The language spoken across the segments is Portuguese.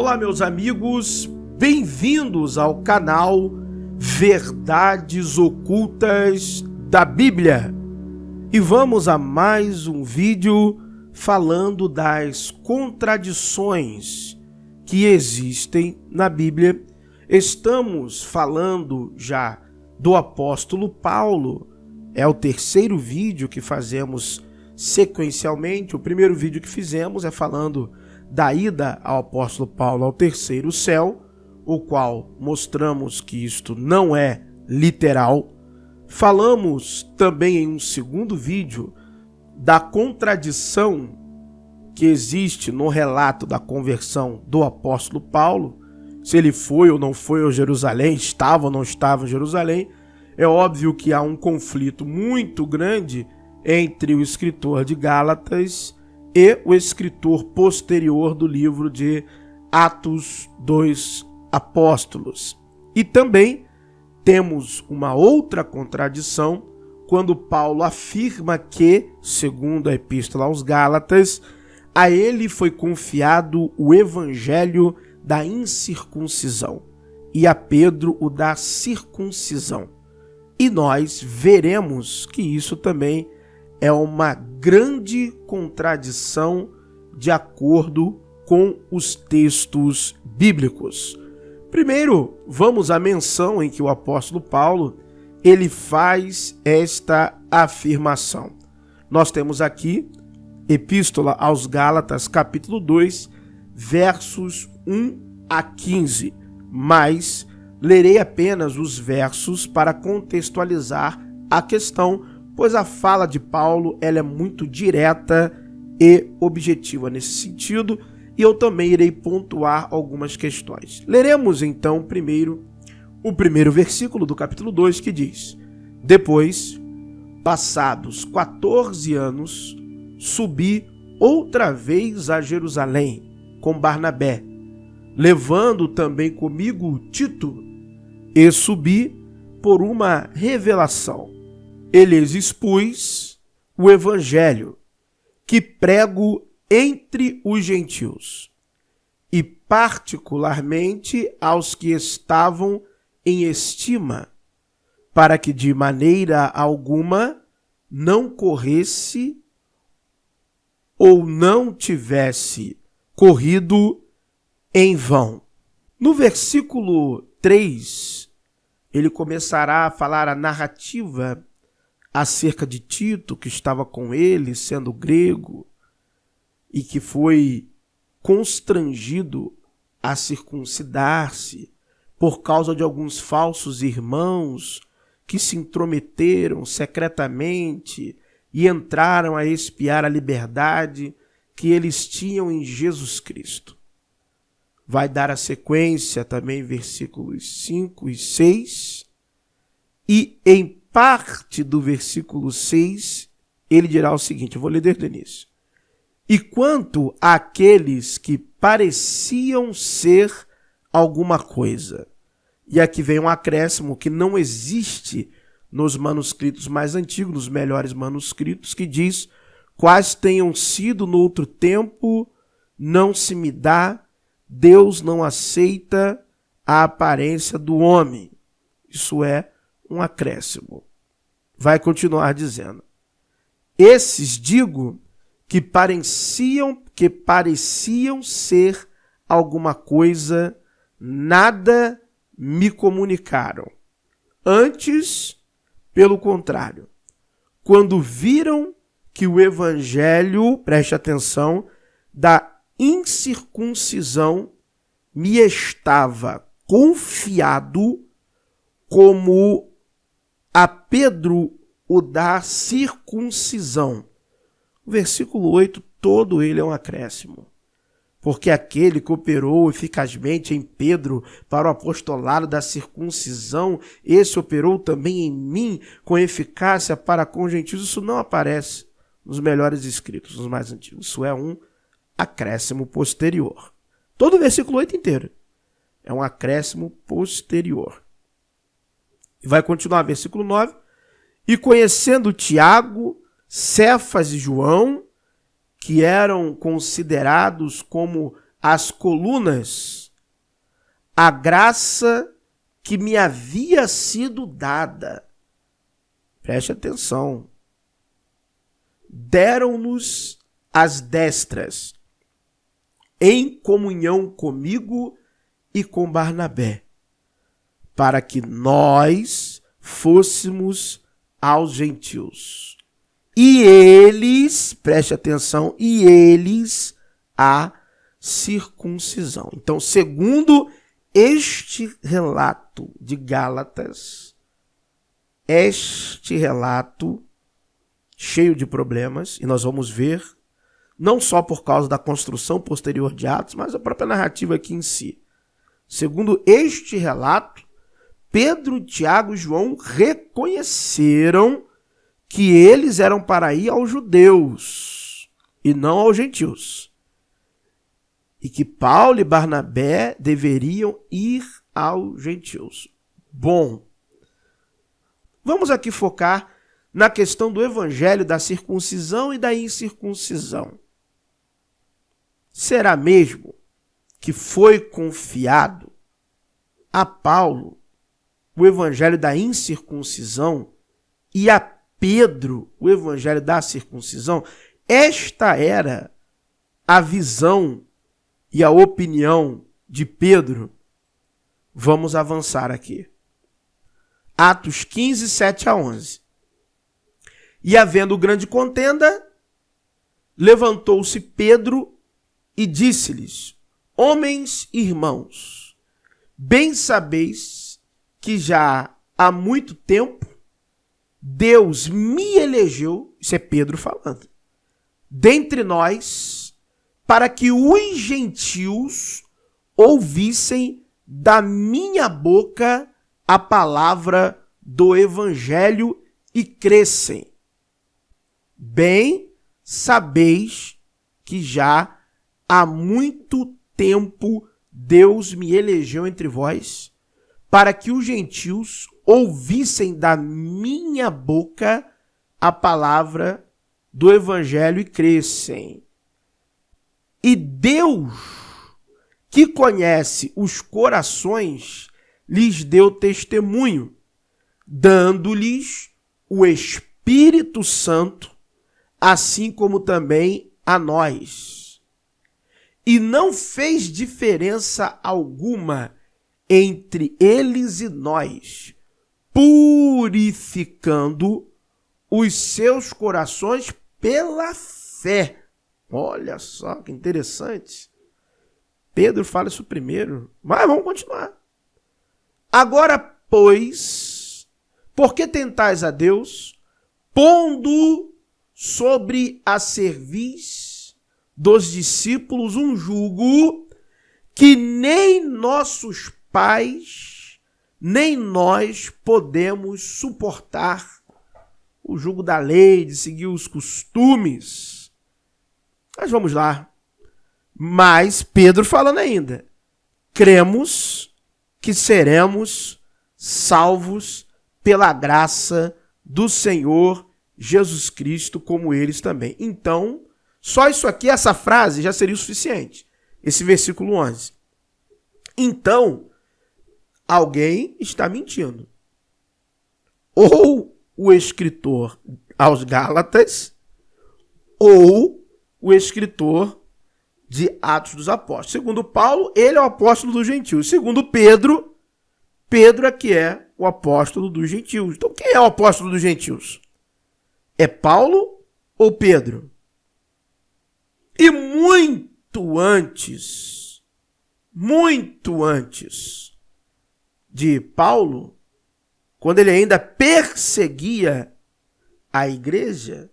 Olá, meus amigos, bem-vindos ao canal Verdades Ocultas da Bíblia. E vamos a mais um vídeo falando das contradições que existem na Bíblia. Estamos falando já do apóstolo Paulo. É o terceiro vídeo que fazemos sequencialmente. O primeiro vídeo que fizemos é falando da ida ao apóstolo Paulo ao terceiro céu, o qual mostramos que isto não é literal. Falamos também em um segundo vídeo da contradição que existe no relato da conversão do apóstolo Paulo, se ele foi ou não foi a Jerusalém, estava ou não estava em Jerusalém. É óbvio que há um conflito muito grande entre o escritor de Gálatas e o escritor posterior do livro de Atos dos Apóstolos. E também temos uma outra contradição quando Paulo afirma que, segundo a Epístola aos Gálatas, a ele foi confiado o evangelho da incircuncisão e a Pedro o da circuncisão. E nós veremos que isso também é uma grande contradição de acordo com os textos bíblicos. Primeiro, vamos à menção em que o apóstolo Paulo ele faz esta afirmação. Nós temos aqui Epístola aos Gálatas, capítulo 2, versos 1 a 15, mas lerei apenas os versos para contextualizar a questão, pois a fala de Paulo ela é muito direta e objetiva nesse sentido, e eu também irei pontuar algumas questões. Leremos então primeiro o primeiro versículo do capítulo 2, que diz: Depois, passados 14 anos, subi outra vez a Jerusalém com Barnabé, levando também comigo Tito, e subi por uma revelação. Ele expus o evangelho que prego entre os gentios, e particularmente aos que estavam em estima, para que de maneira alguma não corresse ou não tivesse corrido em vão. No versículo 3, ele começará a falar a narrativa acerca de Tito, que estava com ele, sendo grego, e que foi constrangido a circuncidar-se por causa de alguns falsos irmãos que se intrometeram secretamente e entraram a espiar a liberdade que eles tinham em Jesus Cristo. Vai dar a sequência também versículos 5 e 6, e em parte do versículo 6, ele dirá o seguinte, eu vou ler desde o início. E quanto àqueles que pareciam ser alguma coisa, e aqui vem um acréscimo que não existe nos manuscritos mais antigos, nos melhores manuscritos, que diz, quais tenham sido no outro tempo, não se me dá, Deus não aceita a aparência do homem. Isso é um acréscimo. Vai continuar dizendo, esses digo que pareciam ser alguma coisa, nada me comunicaram. Antes, pelo contrário, quando viram que o evangelho, preste atenção, da incircuncisão me estava confiado, como a Pedro o da circuncisão. O versículo 8, todo ele é um acréscimo. Porque aquele que operou eficazmente em Pedro para o apostolado da circuncisão, esse operou também em mim com eficácia para com os gentios. Isso não aparece nos melhores escritos, nos mais antigos. Isso é um acréscimo posterior. Todo o versículo 8 inteiro é um acréscimo posterior. E vai continuar, versículo 9. E conhecendo Tiago, Cefas e João, que eram considerados como às colunas a graça que me havia sido dada. Preste atenção. Deram-nos as destras, em comunhão comigo e com Barnabé, para que nós fôssemos aos gentios. E eles, preste atenção, e eles a circuncisão. Então, segundo este relato de Gálatas, este relato cheio de problemas, e nós vamos ver, não só por causa da construção posterior de Atos, mas a própria narrativa aqui em si. Segundo este relato, Pedro, Tiago e João reconheceram que eles eram para ir aos judeus e não aos gentios. E que Paulo e Barnabé deveriam ir aos gentios. Bom, vamos aqui focar na questão do evangelho da circuncisão e da incircuncisão. Será mesmo que foi confiado a Paulo o evangelho da incircuncisão e a Pedro o evangelho da circuncisão? Esta era a visão e a opinião de Pedro. Vamos avançar aqui. Atos 15, 7 a 11. E havendo grande contenda, levantou-se Pedro e disse-lhes: homens e irmãos, bem sabeis que já há muito tempo Deus me elegeu, isso é Pedro falando, dentre nós, para que os gentios ouvissem da minha boca a palavra do evangelho e crescem. Bem sabeis que já há muito tempo Deus me elegeu entre vós, para que os gentios ouvissem da minha boca a palavra do evangelho e crescem. E Deus, que conhece os corações, lhes deu testemunho, dando-lhes o Espírito Santo, assim como também a nós. E não fez diferença alguma entre eles e nós, purificando os seus corações pela fé. Olha só que interessante. Pedro fala isso primeiro, mas vamos continuar. Agora, pois, por que tentais a Deus, pondo sobre a cerviz dos discípulos um jugo que nem nossos pais, nem nós podemos suportar? O jugo da lei, de seguir os costumes. Mas vamos lá. Mas Pedro falando ainda, cremos que seremos salvos pela graça do Senhor Jesus Cristo, como eles também. Então, só isso aqui, essa frase, já seria o suficiente. Esse versículo 11. Então, alguém está mentindo. Ou o escritor aos Gálatas, ou o escritor de Atos dos Apóstolos. Segundo Paulo, ele é o apóstolo dos gentios. Segundo Pedro, Pedro é que é o apóstolo dos gentios. Então, quem é o apóstolo dos gentios? É Paulo ou Pedro? E muito antes de Paulo, quando ele ainda perseguia a igreja,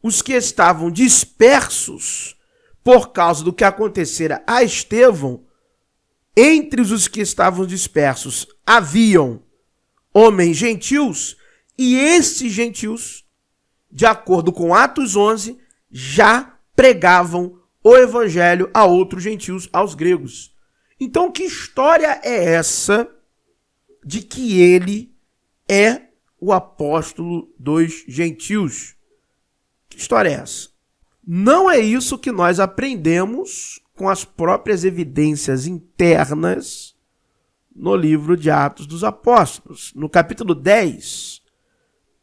os que estavam dispersos por causa do que acontecera a Estevão, entre os que estavam dispersos haviam homens gentios, e esses gentios, de acordo com Atos 11, já pregavam o evangelho a outros gentios, aos gregos. Então, que história é essa de que ele é o apóstolo dos gentios? Que história é essa? Não é isso que nós aprendemos com as próprias evidências internas no livro de Atos dos Apóstolos. No capítulo 10,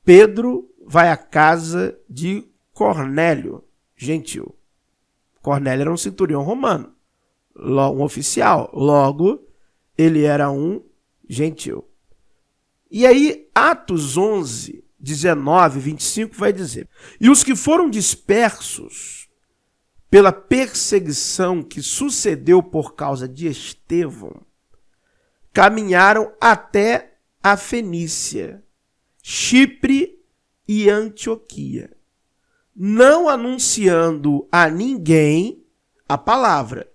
Pedro vai à casa de Cornélio, gentil. Cornélio era um centurião romano, um oficial, logo ele era um gentil. E aí, Atos 11, 19, 25 vai dizer: e os que foram dispersos pela perseguição que sucedeu por causa de Estevão, caminharam até a Fenícia, Chipre e Antioquia, não anunciando a ninguém a palavra,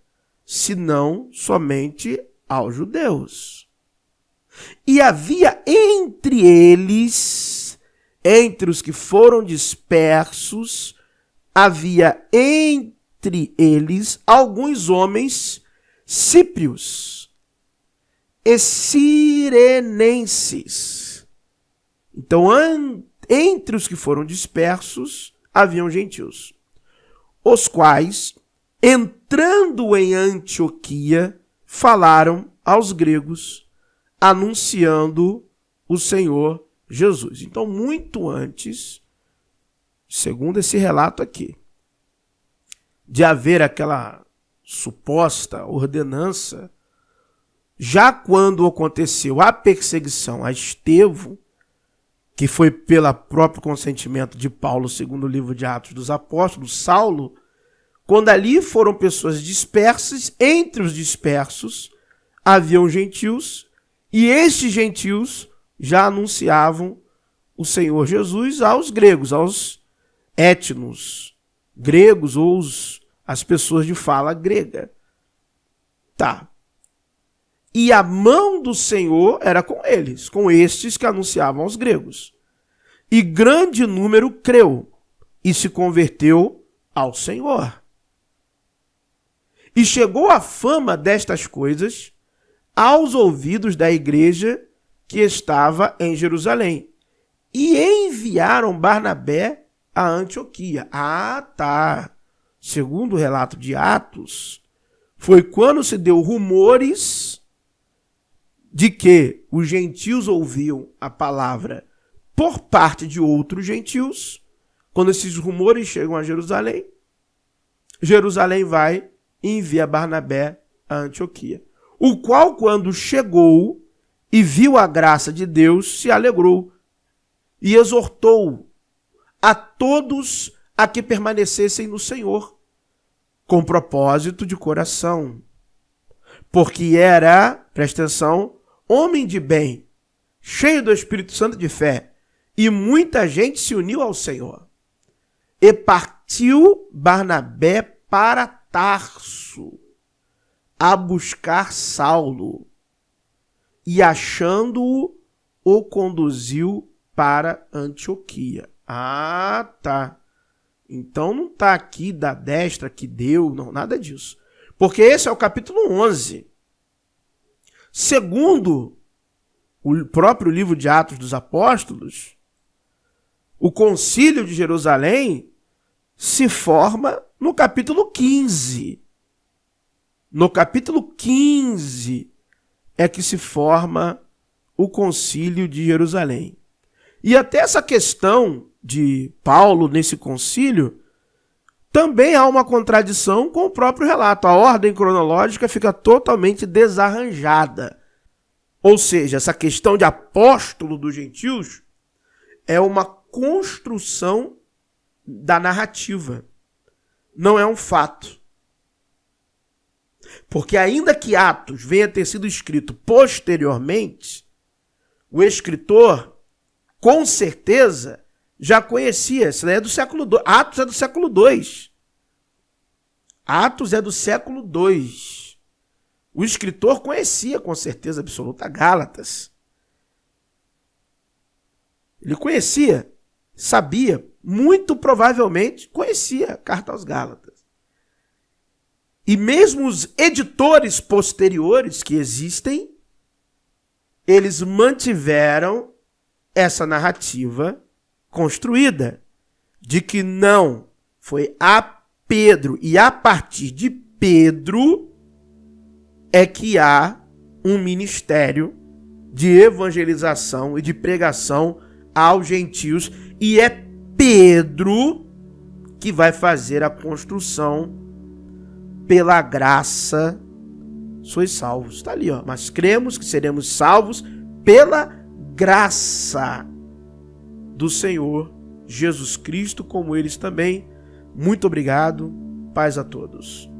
senão somente aos judeus. E havia entre eles, entre os que foram dispersos, havia entre eles alguns homens cíprios e cirenenses. Então, entre os que foram dispersos, haviam gentios, os quais, entrando em Antioquia, falaram aos gregos, anunciando o Senhor Jesus. Então, muito antes, segundo esse relato aqui, de haver aquela suposta ordenança, já quando aconteceu a perseguição a Estevão, que foi pelo próprio consentimento de Paulo, segundo o livro de Atos dos Apóstolos, Saulo, quando ali foram pessoas dispersas, entre os dispersos haviam gentios, e estes gentios já anunciavam o Senhor Jesus aos gregos, aos étnos gregos ou as pessoas de fala grega. Tá. E a mão do Senhor era com eles, com estes que anunciavam aos gregos. E grande número creu e se converteu ao Senhor. E chegou a fama destas coisas aos ouvidos da igreja que estava em Jerusalém. E enviaram Barnabé a Antioquia. Ah, tá. Segundo o relato de Atos, foi quando se deu rumores de que os gentios ouviam a palavra por parte de outros gentios. Quando esses rumores chegam a Jerusalém, Jerusalém vai e envia Barnabé a Antioquia. O qual, quando chegou e viu a graça de Deus, se alegrou e exortou a todos a que permanecessem no Senhor, com propósito de coração. Porque era, presta atenção, homem de bem, cheio do Espírito Santo de fé, e muita gente se uniu ao Senhor. E partiu Barnabé para Tarso, a buscar Saulo, e achando-o, o conduziu para Antioquia. Ah, tá. Então não está aqui da destra que deu, não, nada disso. Porque esse é o capítulo 11. Segundo o próprio livro de Atos dos Apóstolos, o concílio de Jerusalém se forma no capítulo 15. No capítulo 15 é que se forma o concílio de Jerusalém. E até essa questão de Paulo nesse concílio, também há uma contradição com o próprio relato. A ordem cronológica fica totalmente desarranjada. Ou seja, essa questão de apóstolo dos gentios é uma construção da narrativa. Não é um fato. Porque ainda que Atos venha ter sido escrito posteriormente, o escritor, com certeza, já conhecia. Isso é do século II. Atos é do século II. Atos é do século II. O escritor conhecia com certeza absoluta Gálatas. Ele conhecia, sabia, muito provavelmente conhecia a carta aos Gálatas. E mesmo os editores posteriores que existem, eles mantiveram essa narrativa construída de que não foi a Pedro e a partir de Pedro é que há um ministério de evangelização e de pregação aos gentios, e é Pedro que vai fazer a construção. Pela graça sois salvos. Está ali, ó. Mas cremos que seremos salvos pela graça do Senhor Jesus Cristo, como eles também. Muito obrigado. Paz a todos.